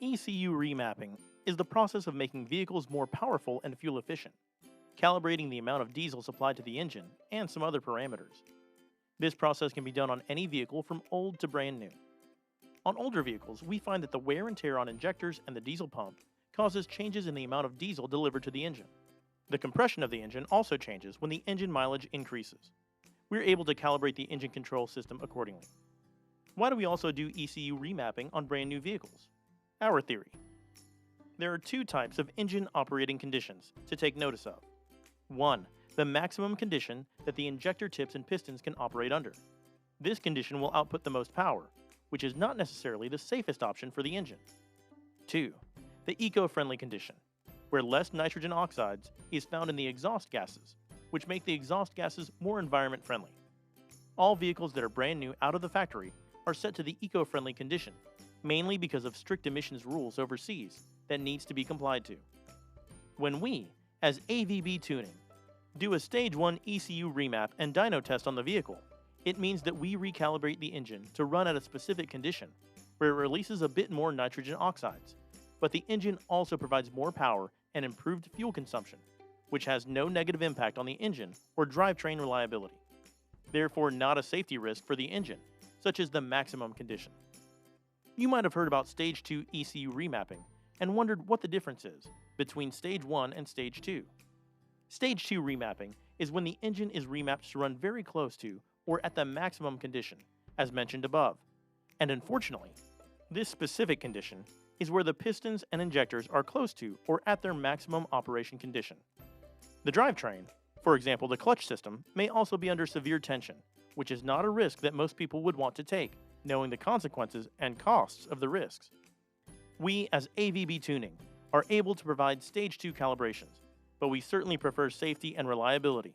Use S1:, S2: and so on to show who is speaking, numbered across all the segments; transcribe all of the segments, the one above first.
S1: ECU remapping is the process of making vehicles more powerful and fuel efficient, calibrating the amount of diesel supplied to the engine and some other parameters. This process can be done on any vehicle from old to brand new. On older vehicles, we find that the wear and tear on injectors and the diesel pump causes changes in the amount of diesel delivered to the engine. The compression of the engine also changes when the engine mileage increases. We're able to calibrate the engine control system accordingly. Why do we also do ECU remapping on brand new vehicles? Our theory. There are two types of engine operating conditions to take notice of. 1. The maximum condition that the injector tips and pistons can operate under. This condition will output the most power, which is not necessarily the safest option for the engine. 2. The eco-friendly condition, where less nitrogen oxides is found in the exhaust gases, which make the exhaust gases more environment friendly. All vehicles that are brand new out of the factory are set to the eco-friendly condition, mainly because of strict emissions rules overseas that needs to be complied to. When we, as AVB Tuning, do a Stage 1 ECU remap and dyno test on the vehicle, it means that we recalibrate the engine to run at a specific condition, where it releases a bit more nitrogen oxides, but the engine also provides more power and improved fuel consumption, which has no negative impact on the engine or drivetrain reliability. Therefore not a safety risk for the engine, such as the maximum condition. You might have heard about Stage 2 ECU remapping and wondered what the difference is between Stage 1 and Stage 2. Stage 2 remapping is when the engine is remapped to run very close to or at the maximum condition, as mentioned above. And unfortunately, this specific condition is where the pistons and injectors are close to or at their maximum operation condition. The drivetrain, for example the clutch system, may also be under severe tension, which is not a risk that most people would want to take, knowing the consequences and costs of the risks. We, as AVB Tuning, are able to provide Stage 2 calibrations, but we certainly prefer safety and reliability.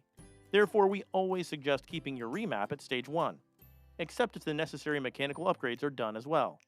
S1: Therefore, we always suggest keeping your remap at Stage 1, except if the necessary mechanical upgrades are done as well.